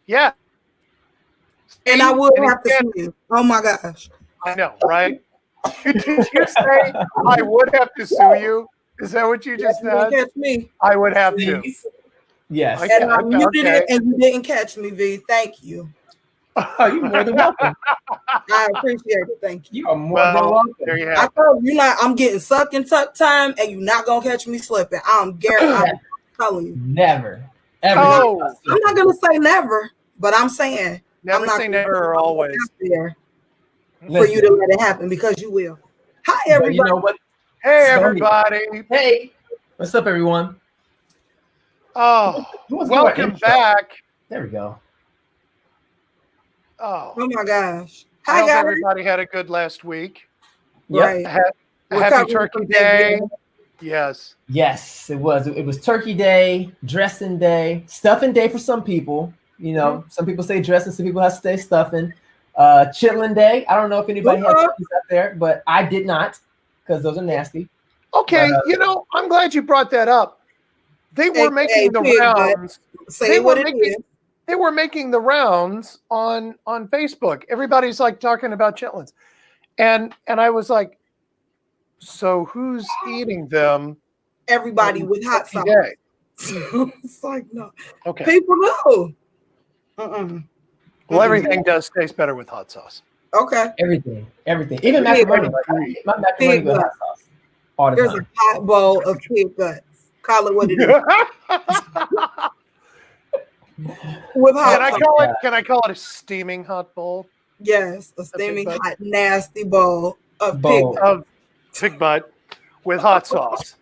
Yeah. And I would have to sue you. Oh my gosh. I know, right? Did you say I would have to sue you? Is that what you just said? Catch me. I would have to. Yes. And I muted it and you didn't catch me, V. Thank you. Oh, you're more than welcome. I appreciate it. Thank you. You are more than welcome. There you I have told you I'm getting suck and tuck time and you're not gonna catch me slipping. I'm telling you. Never. Ever. Oh. I'm not gonna say never, but I'm saying Never I'm not say never or always. There for you to let it happen because you will. Hi everybody. You know what? Hey everybody. Hey. What's up, everyone? Oh, welcome back. There we go. Oh my gosh. Hi guys. Everybody had a good last week. Right. Happy Turkey Day. Yes. Yes, it was. It was Turkey Day, dressing day, stuffing day for some people. You know, some people say dressing, some people have to say stuffing. Chitlin day. I don't know if anybody had turkeys out there, but I did not because those are nasty. Okay, but, I'm glad you brought that up. They were making the rounds. They were making the rounds on Facebook. Everybody's like talking about chitlins. And I was like, so who's eating them? Everybody with hot sauce. It's like, no. Okay. People know. Well, everything does taste better with hot sauce. Okay. Everything. Even macaroni. My macaroni with hot sauce. All the There's time. A hot bowl of pig guts. Call it what it is. With hot Can I call it a steaming hot bowl? Yes, a steaming hot nasty bowl of pig butt with hot sauce.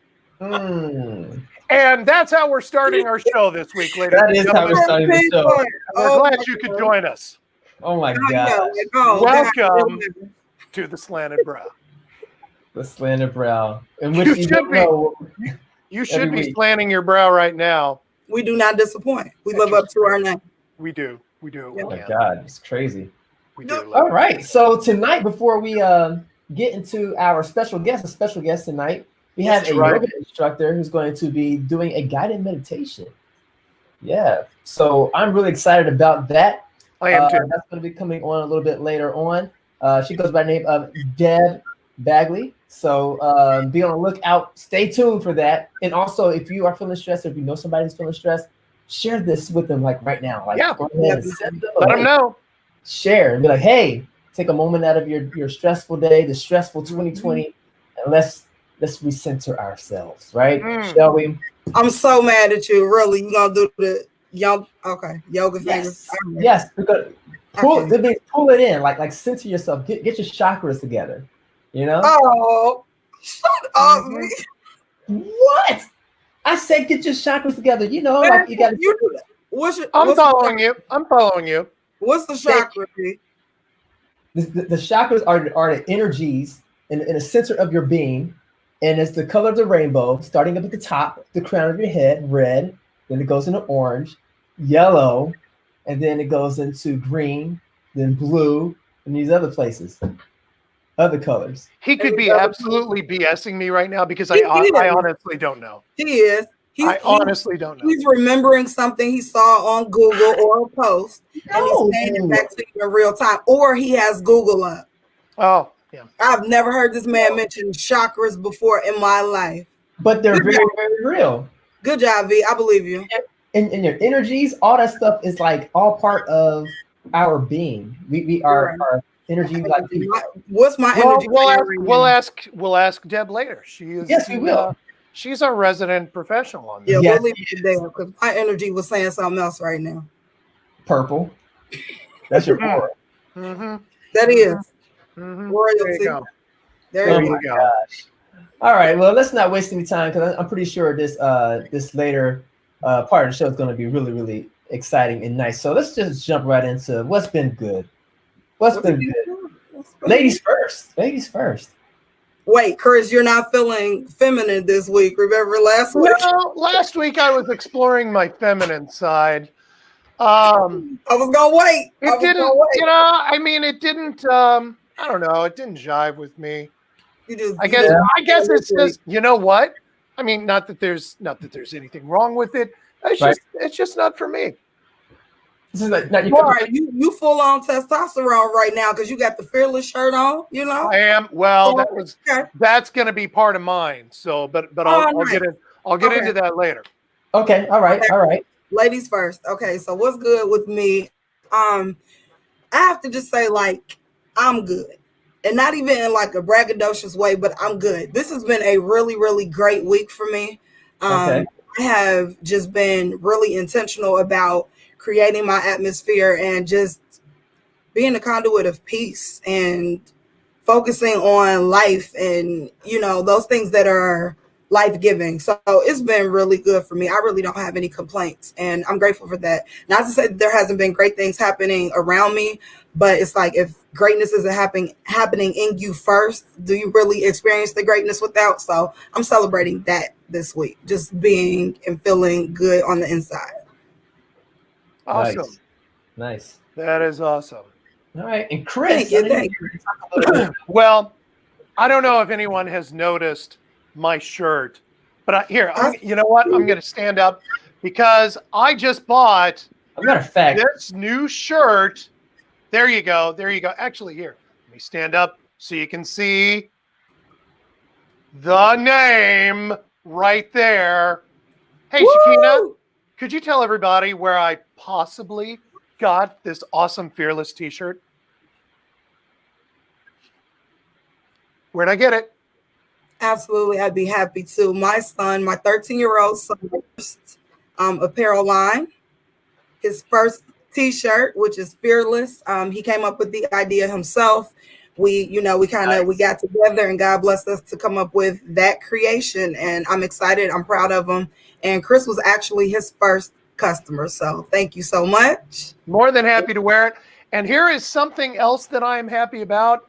And that's how we're starting our show this week, ladies and gentlemen. That is how we're starting the show. We're glad you could join us. Oh my God! Welcome to the Slanted Brow. The Slanted Brow, in which you should be slanting your brow right now. We do not disappoint. We live up to our name. We do. Oh my God, it's crazy. We do. All right. So tonight, before we get into our special guest tonight, we have a yoga instructor who's going to be doing a guided meditation. Yeah. So I'm really excited about that. I am too. That's going to be coming on a little bit later on. She goes by the name of Deb Bagley. So be on the lookout. Stay tuned for that. And also, if you are feeling stressed, or if you know somebody who's feeling stressed, share this with them like right now. Like, go ahead and send them let them know. Share and be like, hey, take a moment out of your stressful day, the stressful 2020, and let's recenter ourselves, right? Shall we? I'm so mad at you. Really, you gonna do the yoga fingers? Yes. Because pull it in, like center yourself. Get your chakras together. You know? Oh, shut up! What? I said get your chakras together. You know, like you gotta. You do that. I'm following you. What's the chakra? The chakras are the energies in the center of your being, and it's the color of the rainbow, starting up at the top, the crown of your head, red, then it goes into orange, yellow, and then it goes into green, then blue, and these other places, other colors. He could be absolutely BSing me right now because I honestly don't know. He is. I honestly don't know. He's remembering something he saw on Google or a post, and he's saying it back to you in real time, or he has Google up. Oh, yeah. I've never heard this man mention chakras before in my life. But they're very, very real. Good job, V. I believe you. And your energies, all that stuff is like all part of our being. We are our energy. Like what's my energy? We'll ask Deb later. She is. Yes, we will. She's our resident professional on this. Yeah, we'll leave it there because my energy was saying something else right now. Purple. That's your aura. That is. Royalty. There you go. There you go. Gosh. All right. Well, let's not waste any time because I'm pretty sure this later part of the show is going to be really, really exciting and nice. So let's just jump right into what's been good. What's been good? Ladies first. Ladies first. Wait, Chris, you're not feeling feminine this week. Remember last week? Well, last week I was exploring my feminine side. I was gonna wait. It didn't. It didn't. I don't know. It didn't jive with me. I guess it's just. You know what? I mean, not that there's anything wrong with it. It's just not for me. This is like, not you full on testosterone right now because you got the Fearless shirt on, you know. I am. Well, that's going to be part of mine. So, but I'll nice. I'll get into that later. Okay. All right. Ladies first. Okay. So what's good with me? I have to just say, like, I'm good, and not even in like a braggadocious way, but I'm good. This has been a really, really great week for me. I have just been really intentional about creating my atmosphere and just being a conduit of peace and focusing on life and, you know, those things that are life-giving. So it's been really good for me. I really don't have any complaints, and I'm grateful for that. Not to say that there hasn't been great things happening around me, but it's like, if greatness isn't happening in you first, do you really experience the greatness without? So I'm celebrating that this week, just being and feeling good on the inside. Awesome. Nice. That is awesome. All right. And Chris, thank you. Well, I don't know if anyone has noticed my shirt, but you know what? I'm going to stand up because I just bought this new shirt. There you go. Actually, here, let me stand up so you can see the name right there. Hey, Shakina, could you tell everybody where I possibly got this awesome Fearless t-shirt? Where'd I get it? Absolutely, I'd be happy to. My 13-year-old son's apparel line, his first t-shirt, which is Fearless. He came up with the idea himself. We got together, and God blessed us to come up with that creation. And I'm excited. I'm proud of him. And Chris was actually his first customer. So thank you so much. More than happy to wear it. And here is something else that I am happy about.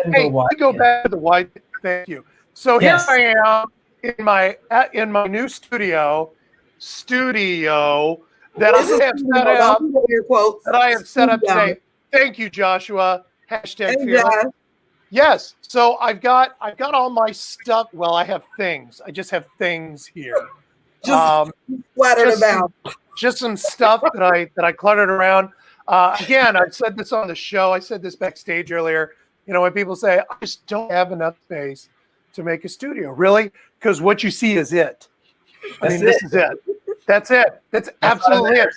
Hey, we go back to the white. Thank you. So here I am in my new studio that I have set up today. Thank you, Joshua. #Fearless. Yes. So I've got all my stuff. Well, I have things. I just have things here. Just some stuff that I cluttered around. Again, I've said this on the show. I said this backstage earlier. You know, when people say, I just don't have enough space to make a studio. Really? Because what you see is it. This is it. That's it. That's absolutely it.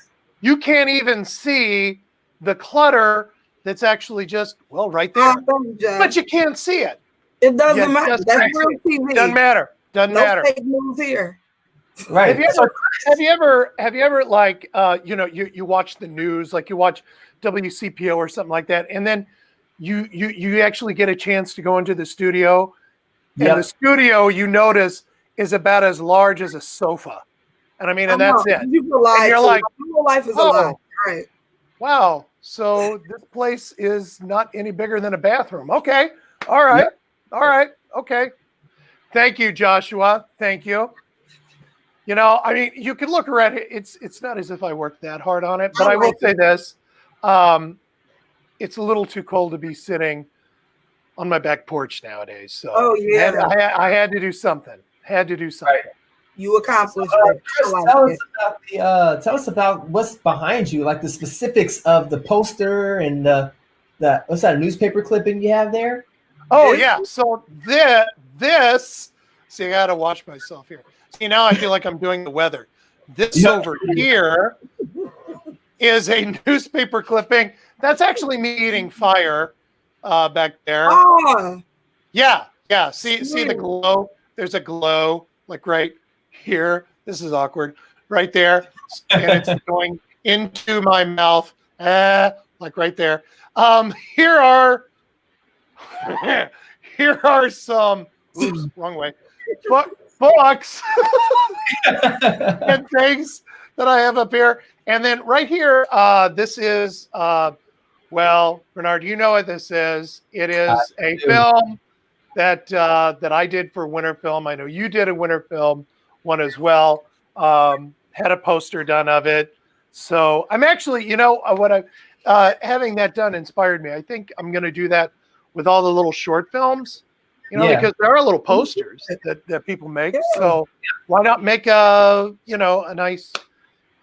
You can't even see the clutter that's actually just, right there. But you can't see it. It doesn't matter. That's real TV. Doesn't matter. Doesn't matter. Fake news here. Right. Have you ever like you watch the news, like you watch WCPO or something like that, and then you actually get a chance to go into the studio, and the studio, you notice, is about as large as a sofa, and that's it. And you're like, life is a lie. Right. Wow. So this place is not any bigger than a bathroom. Okay. All right. Yep. All right. Okay. Thank you, Joshua. Thank you. You know, you can look around it. It's not as if I worked that hard on it, but I will say this. It's a little too cold to be sitting on my back porch nowadays. So I had to do something. Right. You accomplished it. Tell us about what's behind you, like the specifics of the poster and the what's that, a newspaper clipping you have there? Oh, yeah. So this, see, I got to watch myself here. See, now I feel like I'm doing the weather. This over here is a newspaper clipping. That's actually me eating fire back there. Oh. Yeah. See the glow? There's a glow, like right here. This is awkward. Right there. And it's going into my mouth. Like right there. Here are some, oops, wrong way, books and things that I have up here. And then right here, this is, Bernard, you know what this is. It is a film that I did for Winter Film. I know you did a Winter Film one as well. Had a poster done of it. So I'm actually, having that done inspired me. I think I'm going to do that with all the little short films, because there are little posters that people make. Yeah. So why not make a nice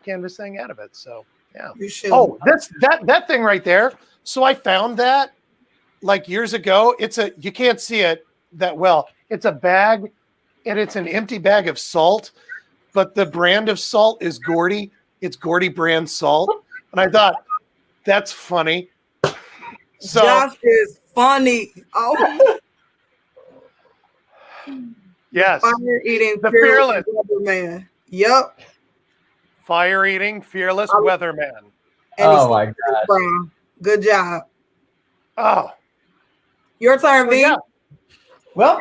canvas thing out of it? So Yeah. You should. Oh, that thing right there. So I found that like years ago. You can't see it that well. It's a bag, and it's an empty bag of salt, but the brand of salt is Gordy. It's Gordy brand salt. And I thought, that's funny. So Josh is funny. Oh. Yes. Fire eating the fearless weatherman. Yep. Fire eating fearless weatherman. And oh my God. Brown. Good job. Oh. Your turn, V. Yeah. Well,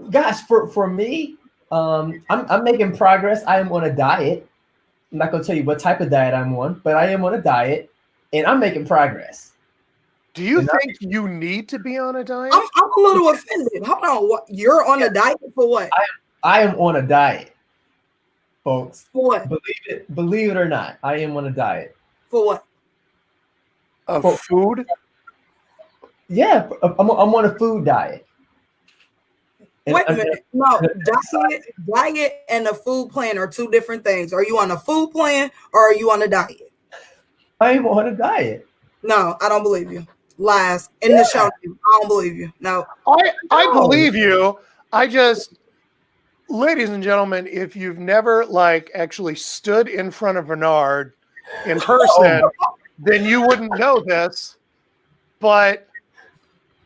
gosh, for me, I'm making progress. I am on a diet. I'm not gonna tell you what type of diet I'm on, but I am on a diet, and I'm making progress. Do you think you need to be on a diet? I'm a little offended. Hold on. What? You're on a diet for what? I am on a diet, folks. For what? Believe it or not, I am on a diet. For what? Of food? Yeah, I'm on a food diet. Wait a minute. No, diet and a food plan are two different things. Are you on a food plan or are you on a diet? I am on a diet. No, I don't believe you. Lies in the show. I don't believe you. No. I believe you. Ladies and gentlemen, if you've never actually stood in front of Bernard in person, then you wouldn't know this. But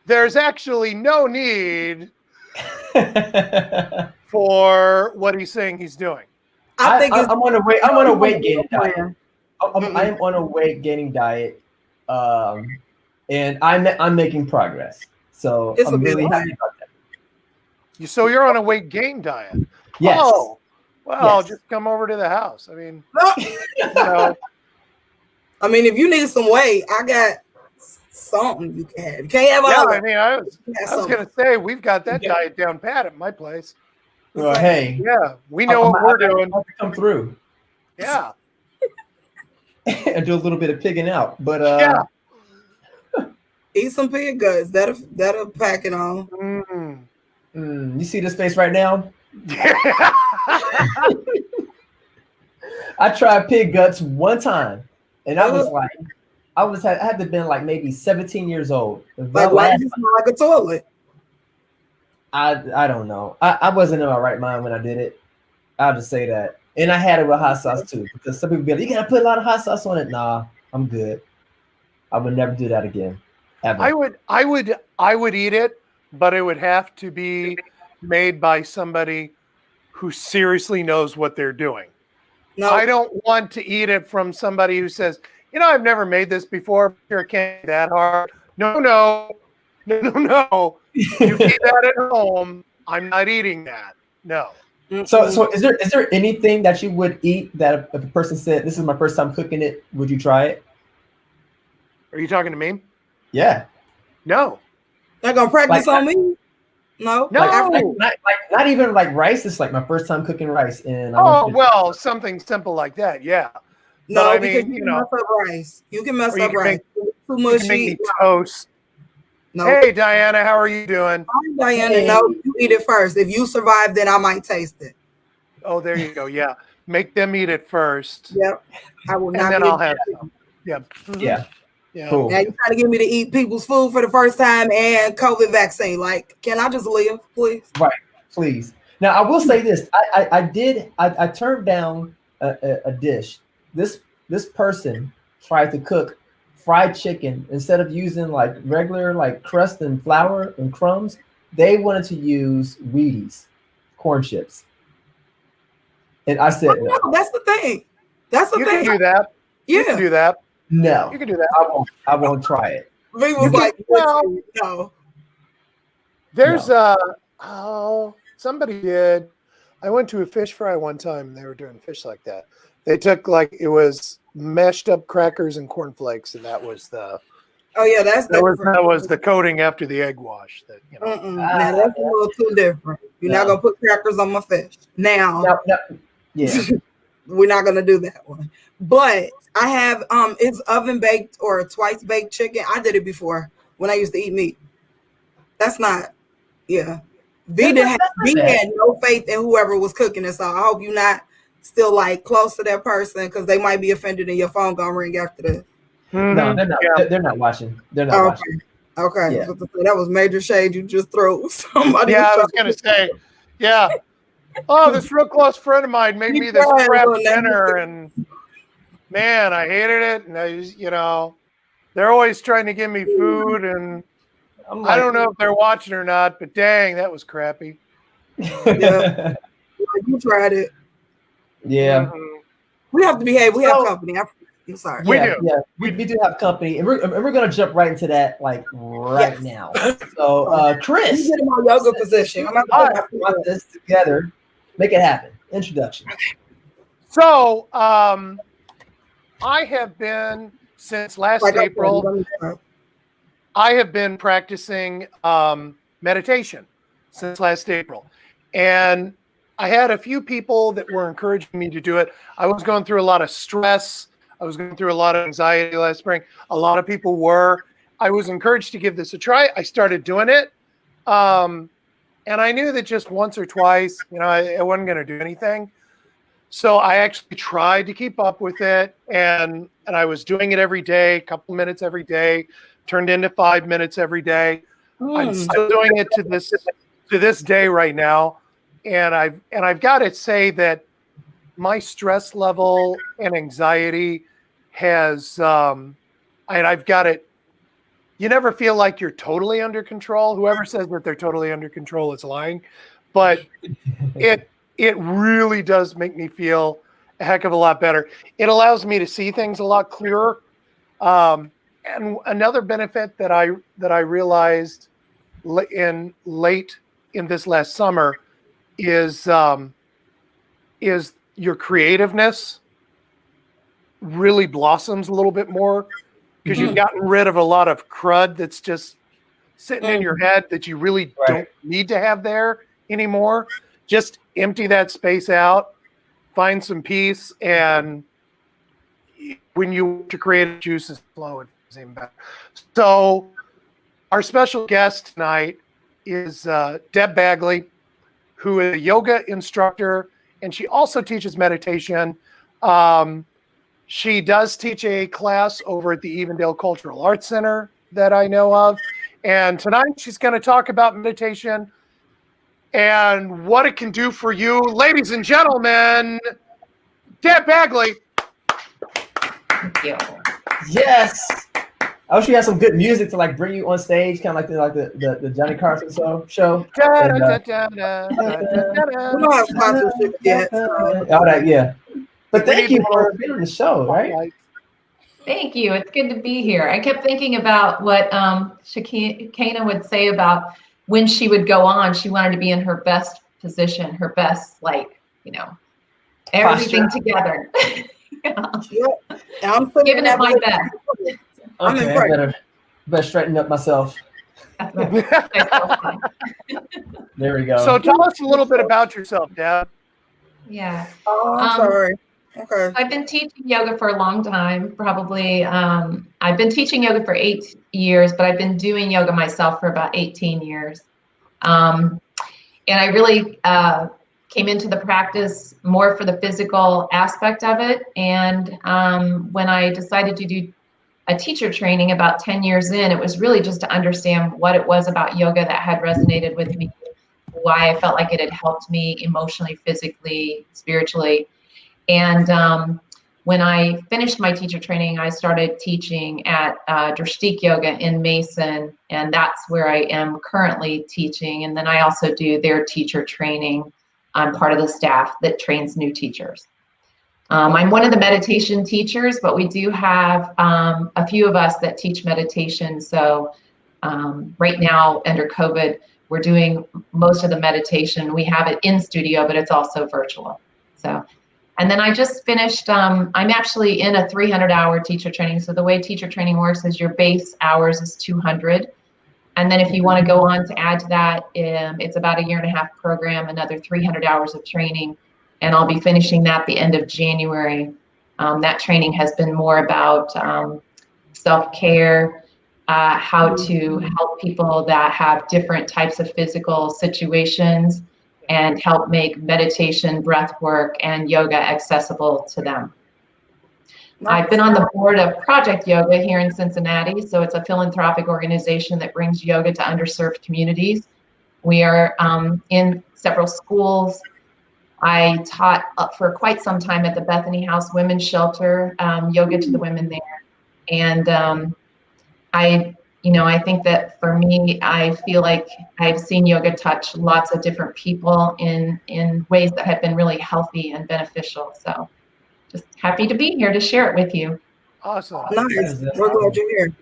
there's actually no need for what he's saying he's doing. I think I'm on a weight gaining diet. I am on a weight gaining diet, and I'm making progress. So I'm really happy about that. So you're on a weight gain diet. Yes. Oh, well, Yes. just come over to the house. I mean, I mean, if you need some weight, I got something you can have. You can't have all. I mean, I was gonna say we've got that diet down pat at my place. Well, hey, we know what we're doing. Come through. Yeah. And do a little bit of pigging out, but eat some pig guts. That'll pack it on. You see this face right now? I tried pig guts one time, and I was like, I had to have been like maybe 17 years old. Like, why did you smell like a toilet? I don't know. I wasn't in my right mind when I did it. I'll just say that. And I had it with hot sauce too, because some people be like, you gotta put a lot of hot sauce on it. Nah, I'm good. I would never do that again. Ever. I would eat it, but it would have to be made by somebody who seriously knows what they're doing. No, I don't want to eat it from somebody who says, I've never made this before. Sure, it can't be that hard. No. You eat that at home. I'm not eating that. No. So is there anything that you would eat that if a person said, this is my first time cooking it, would you try it? Are you talking to me? Yeah. No. They're gonna practice on me? No. Not even like rice. It's like my first time cooking rice. And something simple like that. Yeah. No, I mean, you can mess up rice. You can mess up rice. Too much meat. Toast. No. Hey, Diana, how are you doing? Hi, Diana. Hey. No, you eat it first. If you survive, then I might taste it. Oh, there you go. Yeah. Make them eat it first. Yep. I will not. And then I'll have some. Yep. Yeah. Yeah. Cool. Now you're trying to get me to eat people's food for the first time and COVID vaccine. Like, can I just live, please? Right. Please. Now, I will say this. I turned down a dish. This person tried to cook fried chicken instead of using like regular like crust and flour and crumbs. They wanted to use Wheaties, corn chips. And I said, no, that's the thing. That's the thing. You can do that. Yeah. You can do that. No. You can do that. I won't try it. Me was like, no. There's somebody did. I went to a fish fry one time and they were doing fish like that. They took it was mashed up crackers and cornflakes, and that was the. Oh yeah, that was the coating after the egg wash. That now that's a little too different. You're not gonna put crackers on my fish now. No. Yeah, we're not gonna do that one. But I have it's oven baked or twice baked chicken. I did it before when I used to eat meat. That's not. Yeah, V had no faith in whoever was cooking it, so I hope you're not still like close to that person because they might be offended and your phone gonna ring after that. No, they're not. Yeah. They're not watching. They're not watching. Okay. Yeah. That was major shade you just threw. Somebody. Yeah, I was gonna say. Yeah. Oh, this real close friend of mine made me this crap dinner, and man, I hated it. And they're always trying to give me food, and I don't know if they're watching or not, but dang, that was crappy. Yeah, you tried it. Yeah. Mm-hmm. We have to behave. We have company. I'm sorry. We do. Yeah, we do have company, and we're gonna jump right into that right now. So, Chris, you get in my yoga position. I'm gonna put this together. Make it happen. Introduction. So, I have been since last April. I have been practicing meditation since last April, and I had a few people that were encouraging me to do it. I was going through a lot of stress. I was going through a lot of anxiety last spring. A lot of people were. I was encouraged to give this a try. I started doing it. And I knew that just once or twice, I wasn't going to do anything. So I actually tried to keep up with it. And I was doing it every day, a couple minutes every day, turned into 5 minutes every day. I'm still doing it to this day right now. And I've got to say that my stress level and anxiety has, and I've got it. You never feel like you're totally under control. Whoever says that they're totally under control is lying, but it really does make me feel a heck of a lot better. It allows me to see things a lot clearer. And another benefit that I realized late in this last summer is your creativeness really blossoms a little bit more because you've gotten rid of a lot of crud that's just sitting in your head that you really don't need to have there anymore. Just empty that space out, find some peace, and when your creative juices flow, it's even better. So our special guest tonight is Deb Bagley, who is a yoga instructor, and she also teaches meditation. She does teach a class over at the Evendale Cultural Arts Center that I know of. And tonight she's going to talk about meditation and what it can do for you. Ladies and gentlemen, Deb Bagley. Thank you. Yes. I wish you had some good music to bring you on stage, kind of like the Johnny Carson show. We don't have sponsorship yet. All right, yeah. But thank you for being on the show, right? Thank you. It's good to be here. I kept thinking about what Shakina would say about when she would go on. She wanted to be in her best position, her best, everything posture together. I'm giving it my best. Okay, I better straighten up myself. There we go. So tell us a little bit about yourself, Deb. Yeah. Oh, I'm sorry. Okay. I've been teaching yoga for a long time, probably. I've been teaching yoga for 8 years, but I've been doing yoga myself for about 18 years. And I really came into the practice more for the physical aspect of it. And when I decided to do a teacher training about 10 years in, it was really just to understand what it was about yoga that had resonated with me, why I felt like it had helped me emotionally, physically, spiritually. And when I finished my teacher training, I started teaching at Drishtik Yoga in Mason, and that's where I am currently teaching. And then I also do their teacher training. I'm part of the staff that trains new teachers. I'm one of the meditation teachers, but we do have a few of us that teach meditation. So right now, under COVID, we're doing most of the meditation. We have it in studio, but it's also virtual. So, and then I just finished, I'm actually in a 300-hour teacher training. So the way teacher training works is your base hours is 200. And then if you want to go on to add to that, it's about a 1.5-year program, another 300 hours of training. And I'll be finishing that the end of January. That training has been more about self-care, how to help people that have different types of physical situations, and help make meditation, breath work, and yoga accessible to them. I've been on the board of Project Yoga here in Cincinnati. So it's a philanthropic organization that brings yoga to underserved communities. We are in several schools. I taught for quite some time at the Bethany House Women's Shelter, yoga to the women there. And I think that for me, I feel like I've seen yoga touch lots of different people in ways that have been really healthy and beneficial. So just happy to be here to share it with you. Awesome. Nice. We're glad you're here.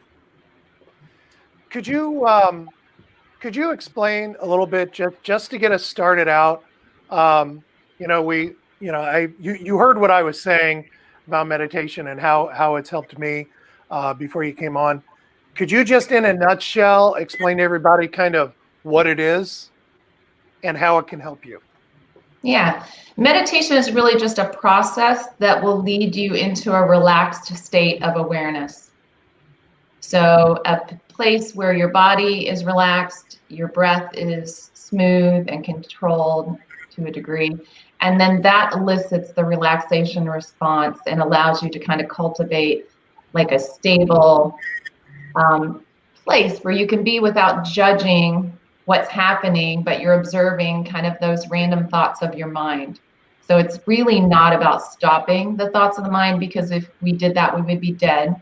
Could you explain a little bit just to get us started out? You heard what I was saying about meditation and how it's helped me before you came on. Could you just in a nutshell explain to everybody kind of what it is and how it can help you? Yeah, meditation is really just a process that will lead you into a relaxed state of awareness. So a place where your body is relaxed, your breath is smooth and controlled to a degree, and then that elicits the relaxation response and allows you to kind of cultivate like a stable place where you can be without judging what's happening, but you're observing kind of those random thoughts of your mind. So it's really not about stopping the thoughts of the mind, because if we did that, we would be dead.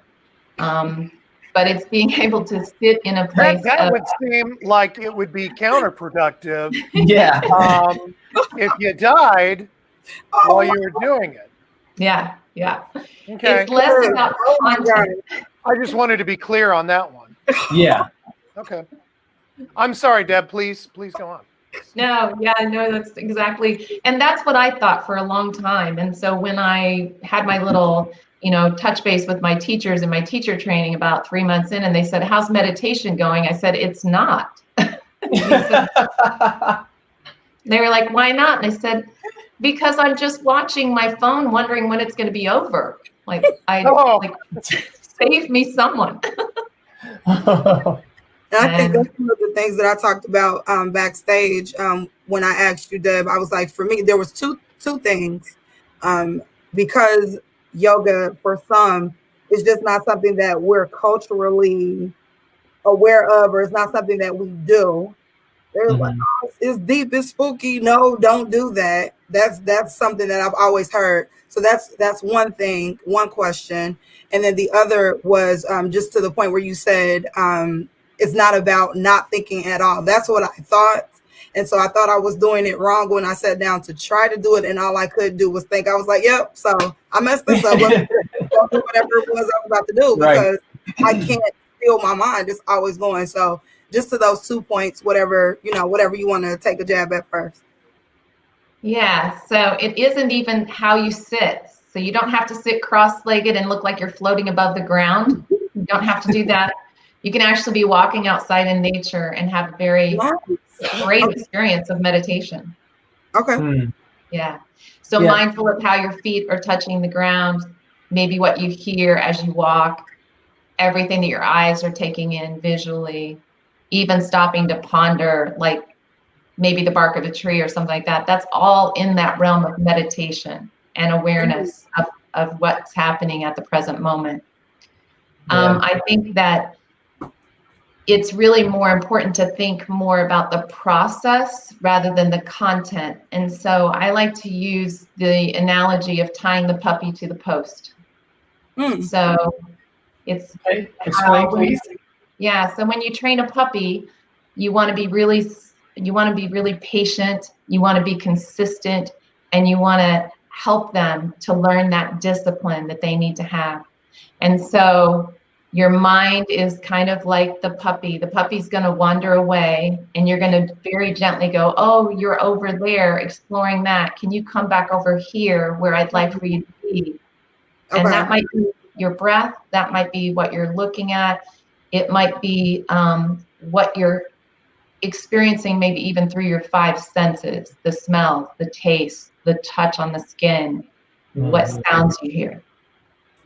But it's being able to sit in a place that would seem like it would be counterproductive. Yeah. If you died while you were doing it. Yeah. Okay. It's less about content. I just wanted to be clear on that one. Yeah. Okay. I'm sorry, Deb. Please go on. No, that's exactly. And that's what I thought for a long time. And so when I had my little, touch base with my teachers in my teacher training about 3 months in, and they said, "How's meditation going?" I said, "It's not." They were like, "Why not?" And I said, "Because I'm just watching my phone, wondering when it's going to be over. Like, save me someone." And I think that's one of the things that I talked about backstage when I asked you, Deb. I was like, for me, there was two things. Because yoga, for some, is just not something that we're culturally aware of, or it's not something that we do. They're like, "Oh, it's deep, it's spooky. No, don't do that." That's something that I've always heard. So that's one thing, one question. And then the other was just to the point where you said it's not about not thinking at all. That's what I thought. And so I thought I was doing it wrong when I sat down to try to do it, and all I could do was think. I was like, "Yep." So I messed this up. Whatever it was I was about to do, because I can't feel my mind. It's always going. So just to those 2 points, whatever you want to take a jab at first. Yeah. So it isn't even how you sit. So you don't have to sit cross-legged and look like you're floating above the ground. You don't have to do that. You can actually be walking outside in nature and have a very great experience of meditation. Okay. Yeah. So mindful of how your feet are touching the ground, maybe what you hear as you walk, everything that your eyes are taking in visually, even stopping to ponder, like maybe the bark of a tree or something like that. That's all in that realm of meditation and awareness of what's happening at the present moment. I think that it's really more important to think more about the process rather than the content. And so I like to use the analogy of tying the puppy to the post. So it's explain, please. Yeah. So when you train a puppy, you want to be really patient. You want to be consistent, and you want to help them to learn that discipline that they need to have. And so your mind is kind of like the puppy. The puppy's going to wander away, and you're going to very gently go, "Oh, you're over there exploring that. Can you come back over here where I'd like for you to be?" Okay. And that might be your breath. That might be what you're looking at. It might be what you're experiencing, maybe even through your 5 senses: the smell, the taste, the touch on the skin, what sounds you hear.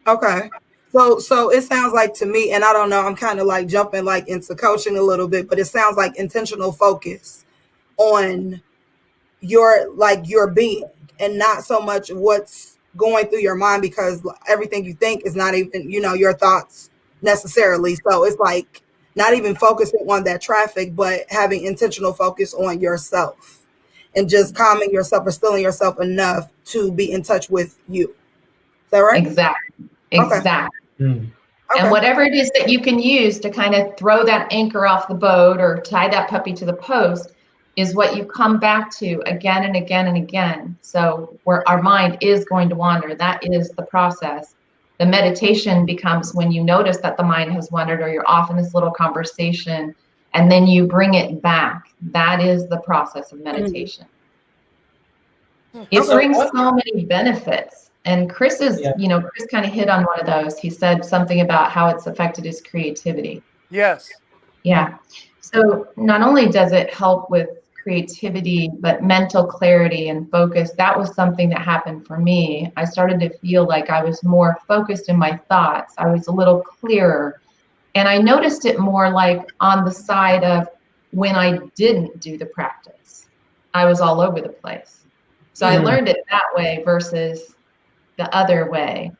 Okay. So it sounds like to me, and I don't know, I'm kind of like jumping like into coaching a little bit, but it sounds like intentional focus on your being, and not so much what's going through your mind, because everything you think is not even, your thoughts necessarily. So it's like not even focusing on that traffic, but having intentional focus on yourself and just calming yourself or stilling yourself enough to be in touch with you. Is that right? Exactly. Okay. Mm. And whatever it is that you can use to kind of throw that anchor off the boat or tie that puppy to the post is what you come back to again and again and again. So where our mind is going to wander, that is the process. The meditation becomes when you notice that the mind has wandered, or you're off in this little conversation, and then you bring it back. That is the process of meditation. It brings so many benefits. And Chris Chris kind of hit on one of those. He said something about how it's affected his creativity. Yes. Yeah. So not only does it help with creativity, but mental clarity and focus. That was something that happened for me. I started to feel like I was more focused in my thoughts. I was a little clearer. And I noticed it more like on the side of when I didn't do the practice. I was all over the place. So I learned it that way versus the other way.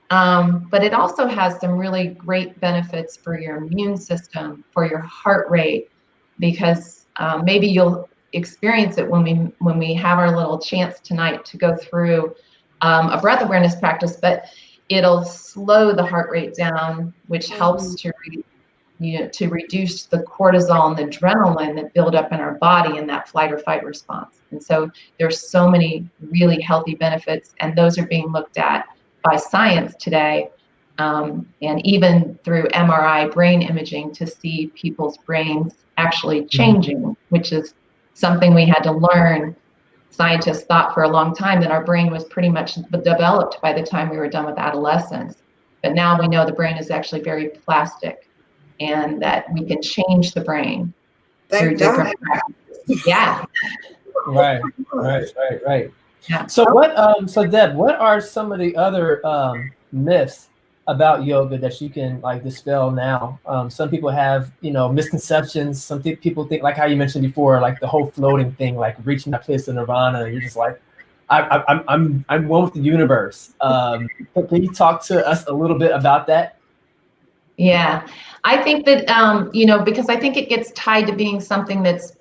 But it also has some really great benefits for your immune system, for your heart rate, because maybe you'll experience it when we have our little chance tonight to go through a breath awareness practice, but it'll slow the heart rate down, which helps to reduce the cortisol and the adrenaline that build up in our body in that flight or fight response. And so there's so many really healthy benefits, and those are being looked at by science today, and even through MRI brain imaging to see people's brains actually changing, which is something we had to learn. Scientists thought for a long time that our brain was pretty much developed by the time we were done with adolescence. But now we know the brain is actually very plastic, and that we can change the brain through different practices. Yeah. Right. Yeah. So so Deb, what are some of the other myths about yoga that you can dispel now? Some people have, misconceptions. Some people think, like how you mentioned before, like the whole floating thing, like reaching that place of nirvana. You're just like, I'm one with the universe. Can you talk to us a little bit about that? Yeah, I think that, because I think it gets tied to being something that's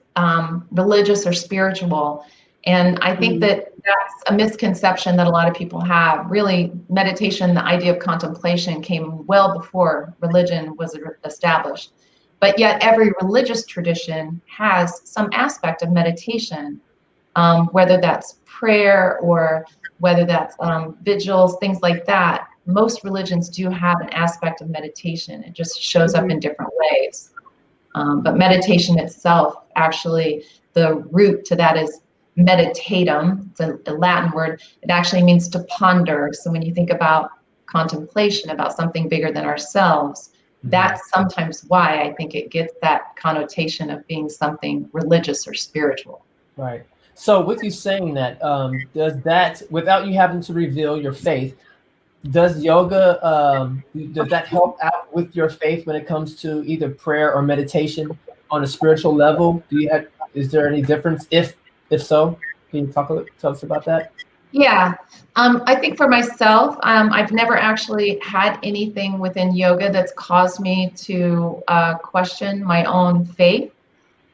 religious or spiritual. And I think that that's a misconception that a lot of people have. Really, meditation, the idea of contemplation came well before religion was established. But yet every religious tradition has some aspect of meditation, whether that's prayer or whether that's vigils, things like that. Most religions do have an aspect of meditation. It just shows up in different ways. But meditation itself, actually, the root to that is meditatum. It's a Latin word. It actually means to ponder. So when you think about contemplation, about something bigger than ourselves, that's sometimes why I think it gets that connotation of being something religious or spiritual. Right. So with you saying that, does that, without you having to reveal your faith, does yoga, does that help out with your faith when it comes to either prayer or meditation on a spiritual level? Is there any difference? If so, can you tell us about that? Yeah, I think for myself, I've never actually had anything within yoga that's caused me to question my own faith.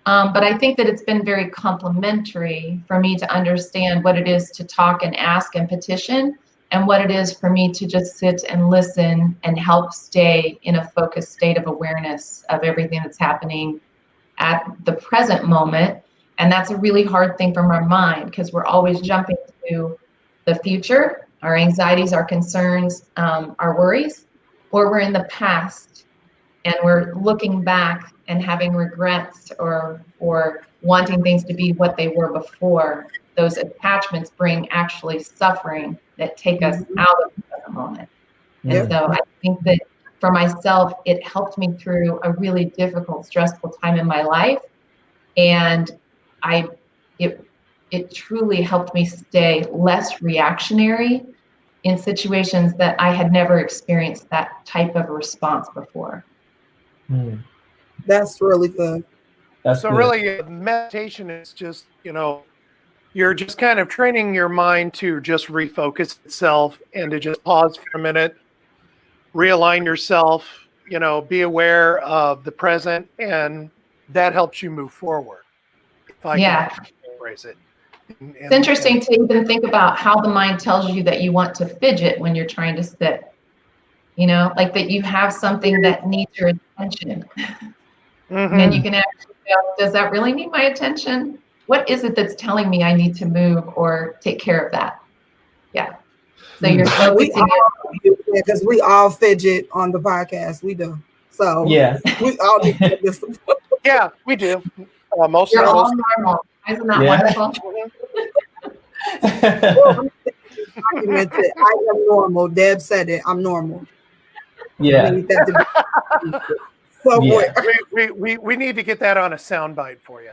But I think that it's been very complementary for me to understand what it is to talk and ask and petition, and what it is for me to just sit and listen and help stay in a focused state of awareness of everything that's happening at the present moment. And that's a really hard thing from our mind, because we're always jumping to the future, our anxieties, our concerns, our worries, or we're in the past and we're looking back and having regrets or wanting things to be what they were before. Those attachments bring actually suffering that take us out of the present moment. And so I think that for myself, it helped me through a really difficult, stressful time in my life. And it truly helped me stay less reactionary in situations that I had never experienced that type of response before. That's really good. That's so good. Really, meditation is just, you're just kind of training your mind to just refocus itself and to just pause for a minute, realign yourself, be aware of the present, and that helps you move forward. If I can embrace it. It's interesting to even think about how the mind tells you that you want to fidget when you're trying to sit. Like that you have something that needs your attention. And you can actually go, does that really need my attention? What is it that's telling me I need to move or take care of that? Yeah. So you're focusing because we all fidget on the podcast. We do. So yeah, we all need to get this. Yeah, we do. Most you're of all us. normal. Isn't that wonderful? I am normal. Deb said it. I'm normal. Yeah. I need that to be somewhere. Yeah. We need to get that on a soundbite for you.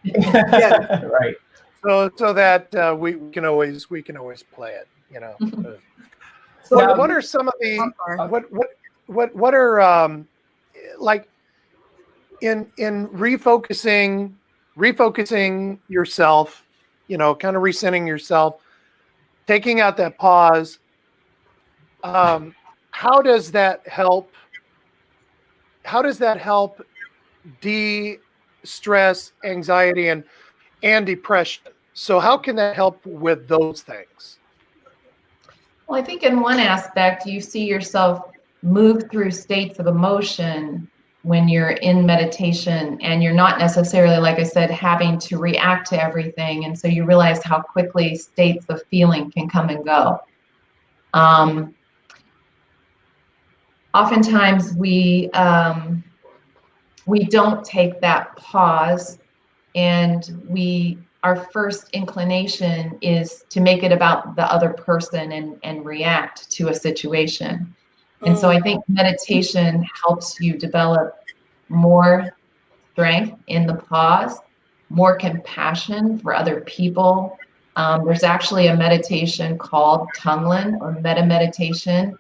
Yeah. Right. So that we can always play it. So now, what are some of the what are like in refocusing yourself, kind of recentering yourself, taking out that pause, how does that help de-stress anxiety and depression? So how can that help with those things? Well, I think in one aspect, you see yourself move through states of emotion when you're in meditation, and you're not necessarily, like I said, having to react to everything. And so you realize how quickly states of feeling can come and go. Oftentimes we don't take that pause, and our first inclination is to make it about the other person and react to a situation. And so I think meditation helps you develop more strength in the pause, more compassion for other people. There's actually a meditation called Tunglen or meta meditation,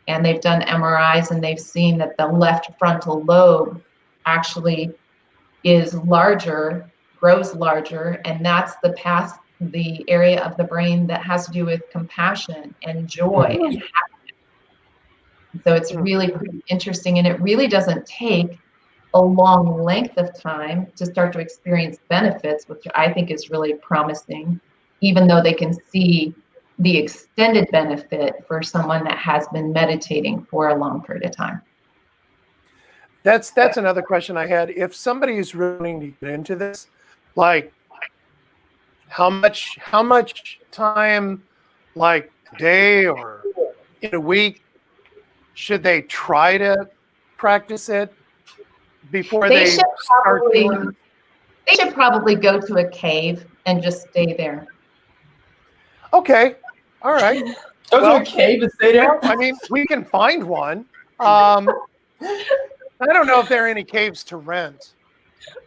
and they've done MRIs and they've seen that the left frontal lobe actually is larger, grows larger, and that's the area of the brain that has to do with compassion and joy and happiness. So it's really pretty interesting, and it really doesn't take a long length of time to start to experience benefits, which I think is really promising, even though they can see the extended benefit for someone that has been meditating for a long period of time. That's another question I had. If somebody is willing to get into this, like how much time, like a day or in a week, should they try to practice it before they start doing? They should probably go to a cave and just stay there. Okay. All right. Go to a cave and stay there? I mean, we can find one. I don't know if there are any caves to rent.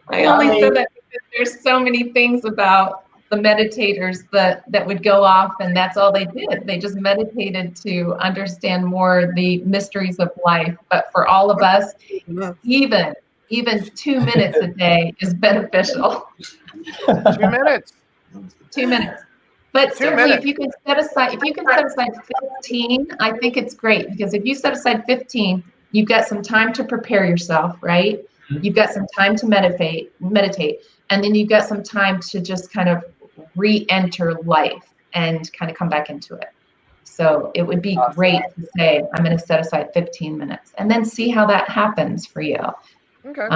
I only said that because there's so many things about the meditators that would go off, and that's all they did. They just meditated to understand more the mysteries of life. But for all of us, even 2 minutes a day is beneficial. 2 minutes. 2 minutes. But certainly, if you can set aside 15, I think it's great, because if you set aside 15, you've got some time to prepare yourself, right? You've got some time to meditate, and then you've got some time to just kind of re-enter life and kind of come back into it. So it would be great to say, I'm going to set aside 15 minutes and then see how that happens for you. Okay.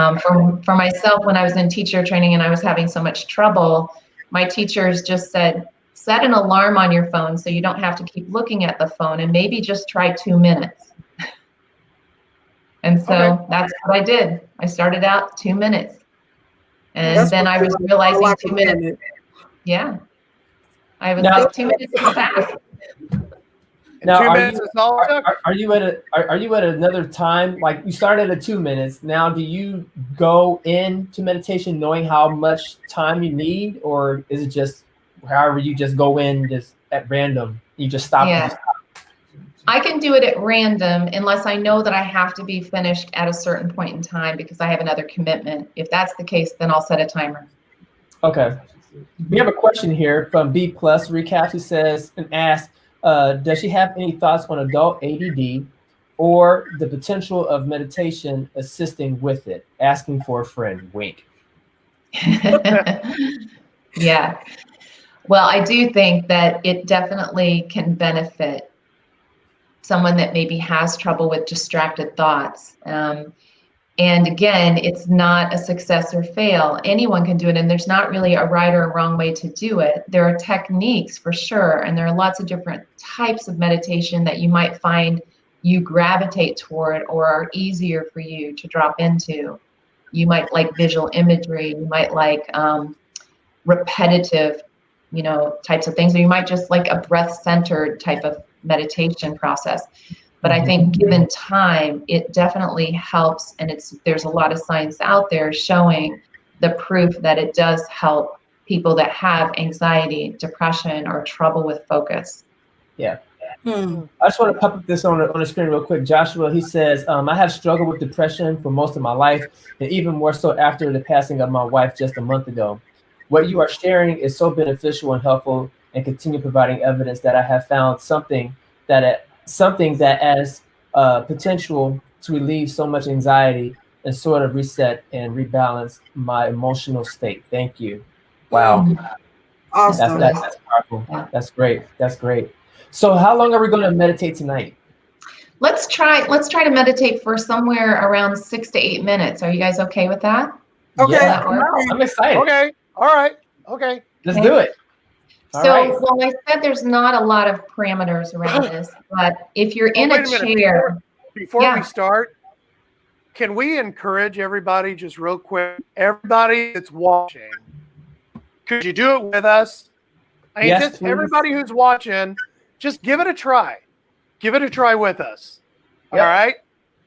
For myself, when I was in teacher training and I was having so much trouble, my teachers just said, set an alarm on your phone so you don't have to keep looking at the phone, and maybe just try 2 minutes. And so that's what I did. I started out 2 minutes. And then I was realizing 2 minutes. Yeah. I was like, 2 minutes is fast. Now, 2 minutes is all it took. Are you at another time? Like, you started at 2 minutes. Now, do you go into meditation knowing how much time you need, or is it just however you just go in just at random? You just stop. Yeah. I can do it at random unless I know that I have to be finished at a certain point in time because I have another commitment. If that's the case, then I'll set a timer. Okay. We have a question here from B Plus Recaps. He says and asks, does she have any thoughts on adult ADD or the potential of meditation assisting with it? Asking for a friend. Wink. Yeah. Well, I do think that it definitely can benefit someone that maybe has trouble with distracted thoughts. And again, it's not a success or fail. Anyone can do it, and there's not really a right or a wrong way to do it. There are techniques for sure, and there are lots of different types of meditation that you might find you gravitate toward or are easier for you to drop into. You might like visual imagery, you might like repetitive, types of things, or you might just like a breath-centered type of meditation process. But I think given time, it definitely helps, and there's a lot of science out there showing the proof that it does help people that have anxiety, depression, or trouble with focus. Yeah. I just want to pop up this on the screen real quick. Joshua, he says, I have struggled with depression for most of my life, and even more so after the passing of my wife just a month ago. What you are sharing is so beneficial and helpful, and continue providing evidence that I have found something that has potential to relieve so much anxiety and sort of reset and rebalance my emotional state. Thank you. Wow. Awesome. That's powerful. That's great. That's great. So how long are we going to meditate tonight? Let's try to meditate for somewhere around 6 to 8 minutes. Are you guys okay with that? Okay. Yeah, I'm excited. Okay. All right. Okay. Let's do it. Well, I said there's not a lot of parameters around this, but if you're in a chair. Before we start, can we encourage everybody just real quick, everybody that's watching, could you do it with us? Yes, everybody who's watching, just give it a try. Give it a try with us. Yep. All right?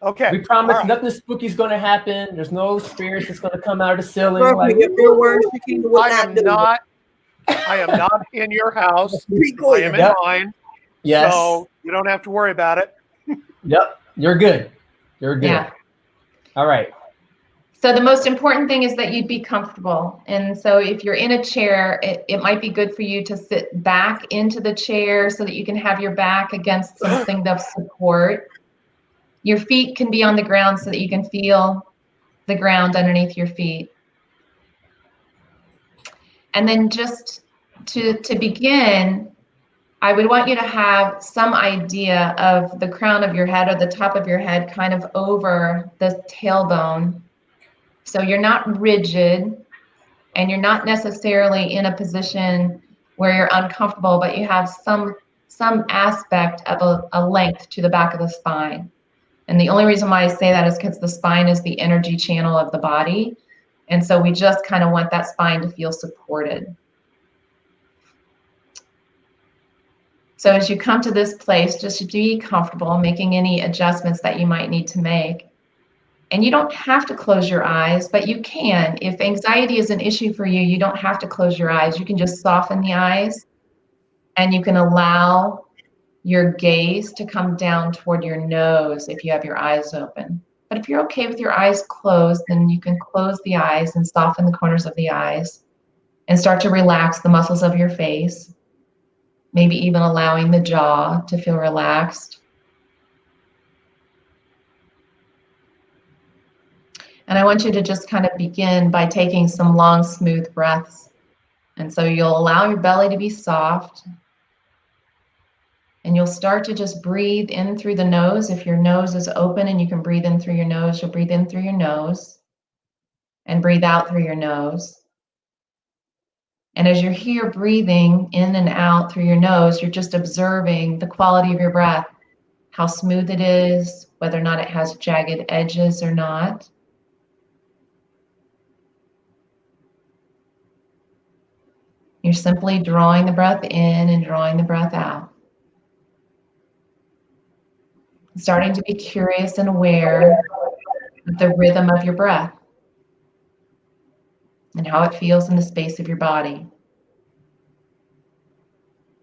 Okay. We promise nothing spooky is going to happen. There's no spirits that's going to come out of the ceiling. I am not in your house. I am in mine. Yes. So you don't have to worry about it. Yep. You're good. You're good. Yeah. All right. So the most important thing is that you'd be comfortable. And so if you're in a chair, it might be good for you to sit back into the chair so that you can have your back against something of support. Your feet can be on the ground so that you can feel the ground underneath your feet. And then just to begin, I would want you to have some idea of the crown of your head or the top of your head kind of over the tailbone. So you're not rigid and you're not necessarily in a position where you're uncomfortable, but you have some aspect of a length to the back of the spine. And the only reason why I say that is because the spine is the energy channel of the body. And so we just kind of want that spine to feel supported. So as you come to this place, just to be comfortable, making any adjustments that you might need to make. And you don't have to close your eyes, but you can. If anxiety is an issue for you, you don't have to close your eyes. You can just soften the eyes, and you can allow your gaze to come down toward your nose if you have your eyes open. But if you're okay with your eyes closed, then you can close the eyes and soften the corners of the eyes and start to relax the muscles of your face, maybe even allowing the jaw to feel relaxed. And I want you to just kind of begin by taking some long, smooth breaths. And so you'll allow your belly to be soft. And you'll start to just breathe in through the nose. If your nose is open and you can breathe in through your nose, you'll breathe in through your nose and breathe out through your nose. And as you're here breathing in and out through your nose, you're just observing the quality of your breath, how smooth it is, whether or not it has jagged edges or not. You're simply drawing the breath in and drawing the breath out. Starting to be curious and aware of the rhythm of your breath and how it feels in the space of your body.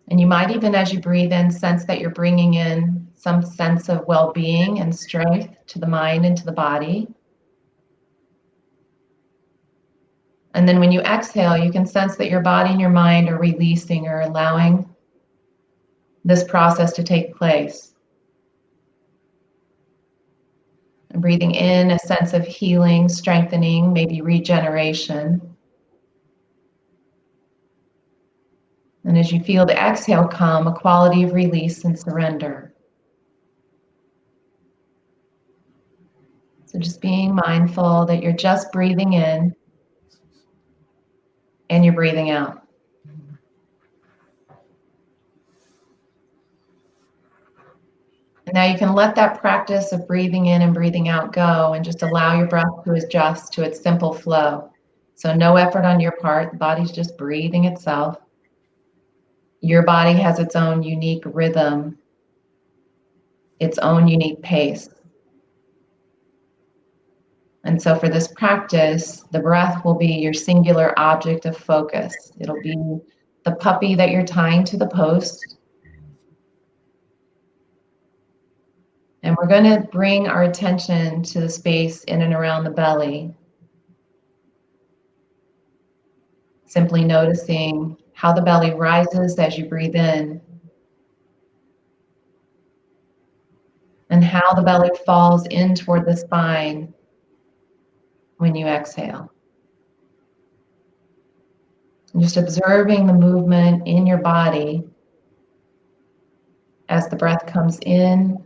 And you might even, as you breathe in, sense that you're bringing in some sense of well-being and strength to the mind and to the body. And then when you exhale, you can sense that your body and your mind are releasing or allowing this process to take place. And breathing in a sense of healing, strengthening, maybe regeneration. And as you feel the exhale come, a quality of release and surrender. So just being mindful that you're just breathing in and you're breathing out. And now you can let that practice of breathing in and breathing out go and just allow your breath to adjust to its simple flow. So no effort on your part, the body's just breathing itself. Your body has its own unique rhythm, its own unique pace. And so for this practice, the breath will be your singular object of focus. It'll be the puppy that you're tying to the post. And we're going to bring our attention to the space in and around the belly. Simply noticing how the belly rises as you breathe in and how the belly falls in toward the spine when you exhale. And just observing the movement in your body as the breath comes in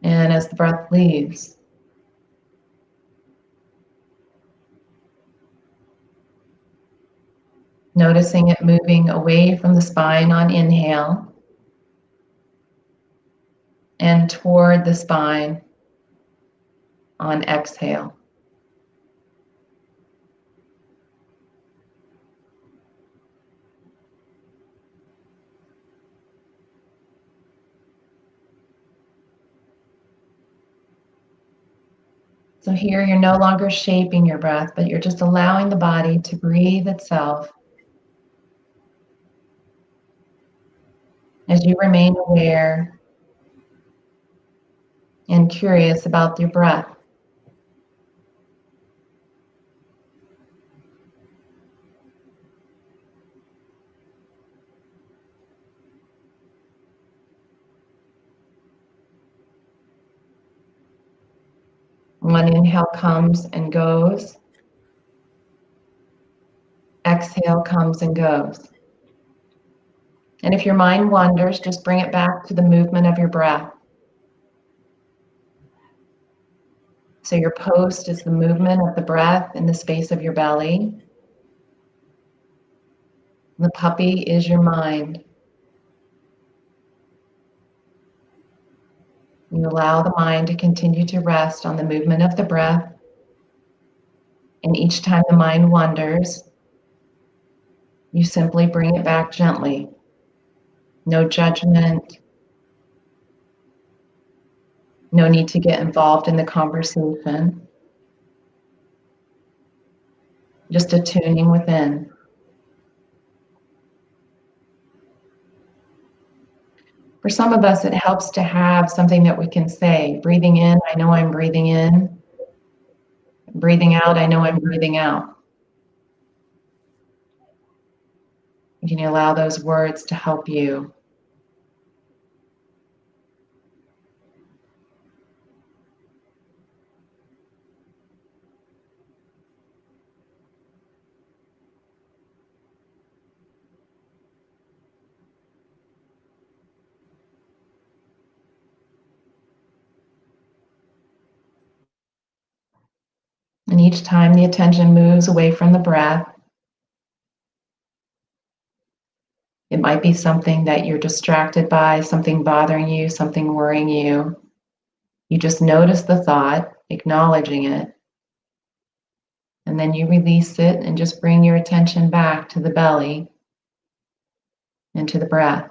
and as the breath leaves. Noticing it moving away from the spine on inhale and toward the spine on exhale. So here you're no longer shaping your breath, but you're just allowing the body to breathe itself as you remain aware and curious about your breath. One inhale comes and goes. Exhale comes and goes. And if your mind wanders, just bring it back to the movement of your breath. So your post is the movement of the breath in the space of your belly. The puppy is your mind. You allow the mind to continue to rest on the movement of the breath. And each time the mind wanders, you simply bring it back gently. No judgment. No need to get involved in the conversation. Just a tuning within. For some of us, it helps to have something that we can say. Breathing in, I know I'm breathing in. Breathing out, I know I'm breathing out. Can you allow those words to help you? And each time the attention moves away from the breath, it might be something that you're distracted by, something bothering you, something worrying you. You just notice the thought, acknowledging it, and then you release it and just bring your attention back to the belly and to the breath.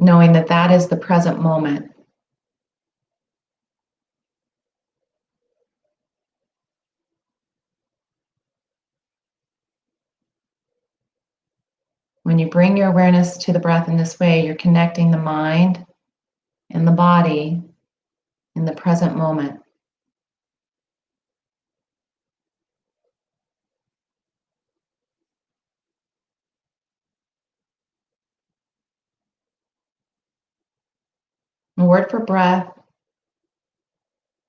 Knowing that that is the present moment. When you bring your awareness to the breath in this way, you're connecting the mind in the body, in the present moment. The word for breath